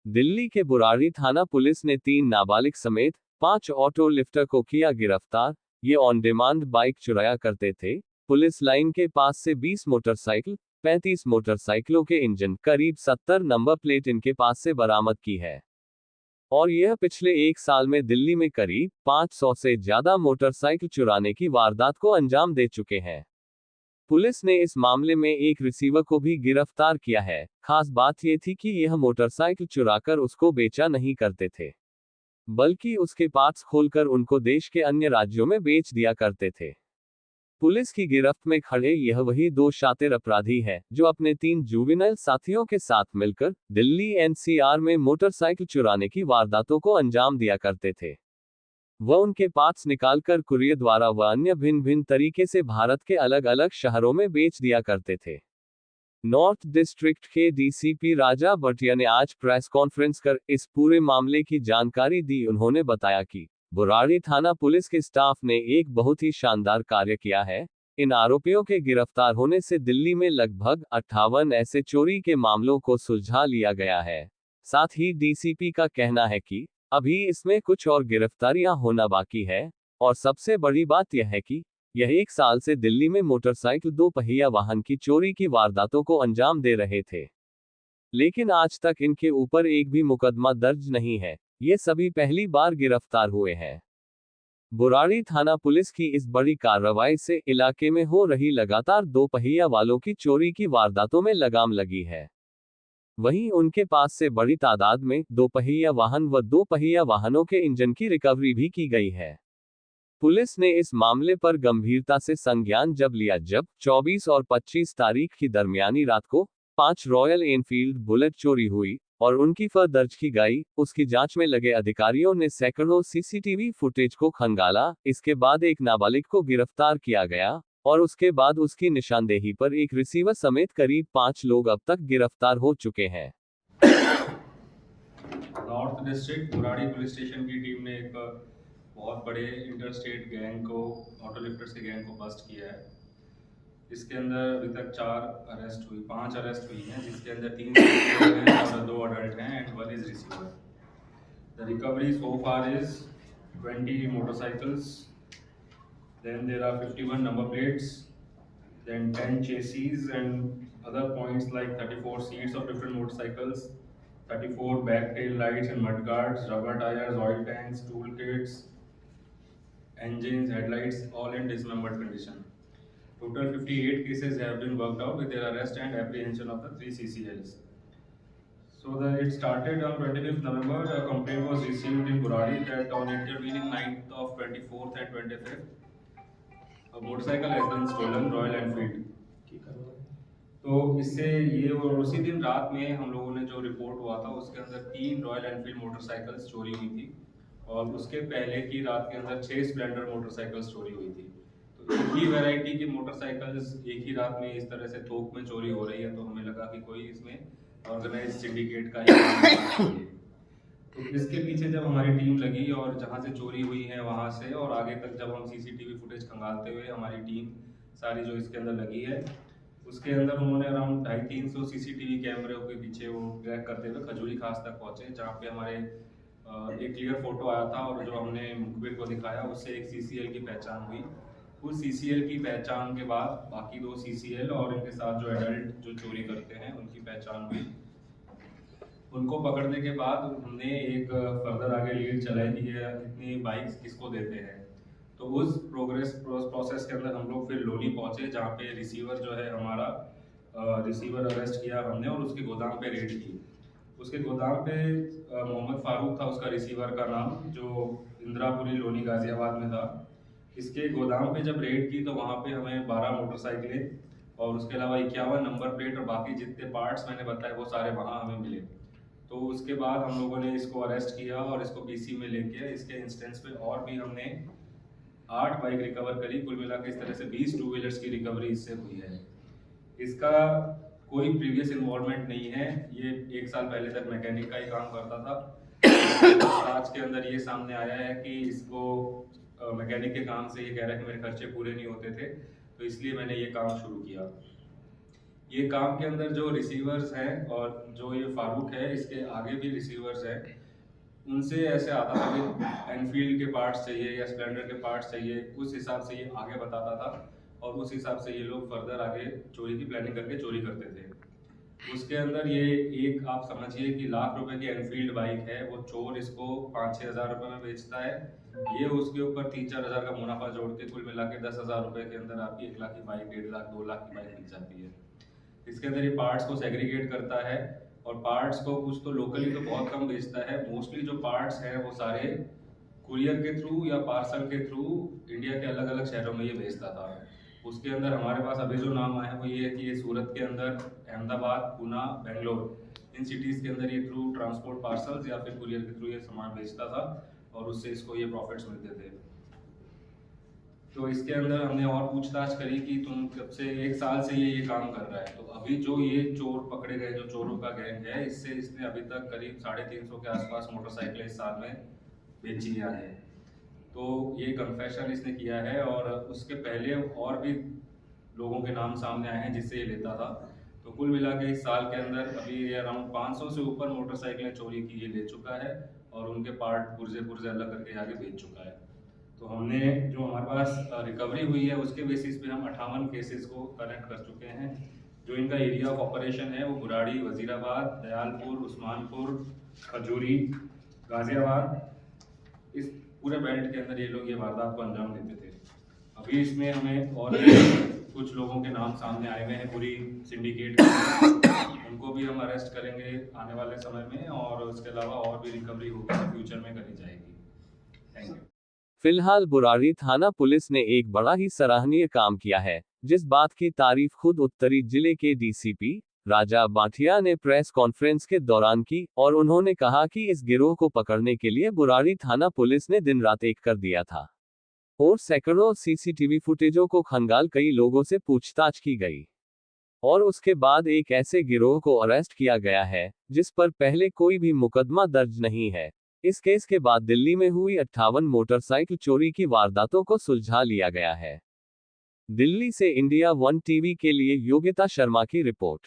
दिल्ली के बुराड़ी थाना पुलिस ने 3 नाबालिग समेत 5 ऑटो लिफ्टर को किया गिरफ्तार। ये ऑन डिमांड बाइक चुराया करते थे। पुलिस लाइन के पास से 20 मोटरसाइकिल, 35 मोटरसाइकिलों के इंजन, करीब 70 नंबर प्लेट इनके पास से बरामद की है। और यह पिछले 1 साल में दिल्ली में करीब 500 से ज्यादा मोटरसाइकिल चुराने की वारदात को अंजाम दे चुके हैं। पुलिस ने इस मामले में एक रिसीवर को भी गिरफ्तार किया है। खास बात यह थी कि यह मोटरसाइकिल चुराकर उसको बेचा नहीं करते थे, बल्कि उसके पार्ट्स खोलकर उनको देश के अन्य राज्यों में बेच दिया करते थे। पुलिस की गिरफ्त में खड़े यह वही 2 शातिर अपराधी हैं, जो अपने 3 जुवेनाइल साथियों के साथ मिलकर दिल्ली एनसीआर में मोटरसाइकिल चुराने की वारदातों को अंजाम दिया करते थे। वह उनके पार्ट्स निकालकर कुरियर द्वारा व अन्य भिन्न भिन्न तरीके से भारत के अलग अलग शहरों में बेच दिया करते थे। नॉर्थ डिस्ट्रिक्ट के डीसीपी राजा भटिया ने आज प्रेस कॉन्फ्रेंस कर इस पूरे मामले की जानकारी दी। उन्होंने बताया कि बुराड़ी थाना पुलिस के स्टाफ ने एक बहुत ही शानदार कार्य किया है। इन आरोपियों के गिरफ्तार होने से दिल्ली में लगभग 58 ऐसे चोरी के मामलों को सुलझा लिया गया है। साथ ही डीसीपी का कहना है कि अभी इसमें कुछ और गिरफ्तारियां होना बाकी है। और सबसे बड़ी बात यह है कि यह 1 साल से दिल्ली में मोटरसाइकिल 2 पहिया वाहन की चोरी की वारदातों को अंजाम दे रहे थे, लेकिन आज तक इनके ऊपर एक भी मुकदमा दर्ज नहीं है। ये सभी पहली बार गिरफ्तार हुए हैं। बुराड़ी थाना पुलिस की इस बड़ी कार्रवाई से इलाके में हो रही लगातार 2 पहिया वालों की चोरी की वारदातों में लगाम लगी है। वहीं उनके पास से बड़ी तादाद में 2 पहिया वाहन व 2 पहिया वाहनों के इंजन की रिकवरी भी की गई है। पुलिस ने इस मामले पर गंभीरता से संज्ञान जब लिया, जब 24 और 25 तारीख की दरमियानी रात को 5 रॉयल एनफील्ड बुलेट चोरी हुई और उनकी फर दर्ज की गई। उसकी जांच में लगे अधिकारियों ने सैकड़ों सीसीटीवी फुटेज को खंगाला। इसके बाद एक नाबालिग को गिरफ्तार किया गया और उसके बाद उसकी निशानदेही पर एक रिसीवर समेत करीब 5 लोग अब तक गिरफ्तार हो चुके हैं। North district Burari police station की टीम ने एक बहुत बड़े इंटरस्टेट गैंग को, ऑटो लिफ्टर्स के गैंग को बस्ट किया है। इसके अंदर अभी तक 5 अरेस्ट हुई हैं, जिसके अंदर 3 हैं और 2 अडल्ट हैं and 1 is receiver. The recovery so far is 20 motorcycles, then there are 51 number plates, then 10 chassis and other points like 34 seats of different motorcycles, 34 back tail lights and mudguards, rubber tires, oil tanks, toolkits, engines, headlights, all in dismembered condition. Total 58 cases have been worked out with their arrest and apprehension of the 3 CCLs. So it started on 25th November. A complaint was received in Buradi that on intervening night of 24th and 25th, a motorcycle has been stolen, Royal Enfield. तो इससे ये और उसी दिन रात में हम लोगों ने जो रिपोर्ट हुआ था उसके अंदर 3 रॉयल एनफील्ड मोटरसाइकिल्स चोरी हुई थी और उसके पहले की रात के अंदर 6 स्प्लेंडर मोटरसाइकिल्स चोरी हुई थी। तो एक ही वैरायटी की मोटरसाइकिल्स एक ही रात में इस तरह से थोक में चोरी हो रही है, तो हमें लगा कि कोई इसमें ऑर्गेनाइज सिंडिकेट का ही तो इसके पीछे जब हमारी टीम लगी और जहाँ से चोरी हुई है वहाँ से और आगे तक जब हम सीसीटीवी फुटेज खंगालते हुए हमारी टीम सारी जो इसके अंदर लगी है, उसके अंदर उन्होंने अराउंड 250-300 सीसीटीवी कैमरे के पीछे वो ट्रैक करते हुए खजूरी खास तक पहुंचे, जहाँ पे हमारे एक क्लियर फोटो आया था और जो हमने मुखबिर को दिखाया उससे एक सीसीएल की पहचान हुई। उस सीसीएल की पहचान के बाद बाकी 2 सीसीएल और इनके साथ जो एडल्ट जो चोरी करते हैं उनकी पहचान हुई। उनको पकड़ने के बाद हमने एक फर्दर आगे लीड चलाई कि इतनी बाइक्स किसको देते हैं। तो उस प्रोसेस के अंदर हम लोग फिर लोनी पहुंचे, जहाँ पे रिसीवर जो है हमारा रिसीवर अरेस्ट किया हमने और उसके गोदाम पे रेड की। उसके गोदाम पे मोहम्मद फारूक था उसका रिसीवर का नाम, जो इंदिरापुरी लोनी गाजियाबाद में था। इसके गोदाम पे जब रेड की तो वहाँ पे हमें 12 मोटरसाइकिलें और उसके अलावा 51 नंबर प्लेट और बाकी जितने पार्ट्स मैंने बताए वो सारे वहाँ हमें मिले। तो उसके बाद हम लोगों ने इसको अरेस्ट किया और इसको पीसी में लेके इसके इंस्टेंस पे और भी हमने 8 बाइक रिकवर करी। कुल मिला के इस तरह से 20 टू व्हीलर्स की रिकवरी इससे हुई है। इसका कोई प्रीवियस इन्वॉल्वमेंट नहीं है, ये 1 साल पहले तक मैकेनिक का ही काम करता था। आज के अंदर ये सामने आया है कि इसको मैकेनिक के काम से ये कह रहा है कि मेरे खर्चे पूरे नहीं होते थे, तो इसलिए मैंने ये काम शुरू किया। ये काम के अंदर जो रिसीवर्स हैं और जो ये फारूक है, इसके आगे भी रिसीवर्स हैं, उनसे ऐसे आता था कि एनफील्ड के पार्ट्स चाहिए या स्प्लेंडर के पार्ट्स चाहिए, उस हिसाब से ये आगे बताता था और उस हिसाब से ये लोग फर्दर आगे चोरी की प्लानिंग करके चोरी करते थे। उसके अंदर ये एक आप समझिए कि लाख रुपए की एनफील्ड बाइक है, वो चोर इसको 5-6 हज़ार रुपये में बेचता है, ये उसके ऊपर 3-4 हज़ार का मुनाफा जोड़ के कुल मिला के 10,000 रुपये के अंदर आपकी 1 लाख की बाइक, 1.5 लाख, 2 लाख की बाइक मिल जाती है। इसके अंदर ये पार्ट्स को सेग्रीगेट करता है और पार्ट्स को कुछ तो लोकली तो बहुत कम बेचता है, मोस्टली जो पार्ट्स हैं वो सारे कुरियर के थ्रू या पार्सल के थ्रू इंडिया के अलग अलग शहरों में ये भेजता था। उसके अंदर हमारे पास अभी जो नाम आए हैं वो ये है कि ये सूरत के अंदर, अहमदाबाद, पूना, बेंगलोर, इन सिटीज़ के अंदर ये थ्रू ट्रांसपोर्ट पार्सल्स या फिर कुरियर के थ्रू ये सामान बेचता था और उससे इसको ये प्रॉफिट्स मिलते थे। तो इसके अंदर हमने और पूछताछ करी कि तुम कब से, 1 साल से ये काम कर रहा है। तो अभी जो ये चोर पकड़े गए, जो चोरों का गैंग है, इससे इसने अभी तक करीब 350 के आसपास मोटरसाइकिलें इस साल में बेची हैं। तो ये कन्फेशन इसने किया है और उसके पहले और भी लोगों के नाम सामने आए हैं जिससे ये लेता था। तो कुल मिला के इस साल के अंदर अभी ये अराउंड 500 से ऊपर मोटरसाइकिलें चोरी की ये ले चुका है और उनके पार्ट पुर्जे पुर्जे अलग करके आगे बेच चुका है। तो हमने जो हमारे पास रिकवरी हुई है उसके बेसिस पे हम 58 केसेस को कनेक्ट कर चुके हैं। जो इनका एरिया ऑफ ऑपरेशन है वो बुराड़ी, वजीराबाद, दयालपुर, उस्मानपुर, खजूरी, गाजियाबाद, इस पूरे बेल्ट के अंदर ये लोग ये वारदात को अंजाम देते थे। अभी इसमें हमें और कुछ लोगों के नाम सामने आए हुए हैं पूरी सिंडिकेट के, उनको भी हम अरेस्ट करेंगे आने वाले समय में और उसके अलावा और भी रिकवरी होगी तो फ्यूचर में करी जाएगी। Thank you. फिलहाल बुराड़ी थाना पुलिस ने एक बड़ा ही सराहनीय काम किया है, जिस बात की तारीफ खुद उत्तरी जिले के डीसीपी राजा बाठिया ने प्रेस कॉन्फ्रेंस के दौरान की और उन्होंने कहा कि इस गिरोह को पकड़ने के लिए बुराड़ी थाना पुलिस ने दिन रात एक कर दिया था और सैकड़ों सीसीटीवी फुटेजों को खंगाल कई लोगों से पूछताछ की गई और उसके बाद एक ऐसे गिरोह को अरेस्ट किया गया है जिस पर पहले कोई भी मुकदमा दर्ज नहीं है। इस केस के बाद दिल्ली में हुई 58 मोटरसाइकिल चोरी की वारदातों को सुलझा लिया गया है। दिल्ली से इंडिया 1 टीवी के लिए योगिता शर्मा की रिपोर्ट।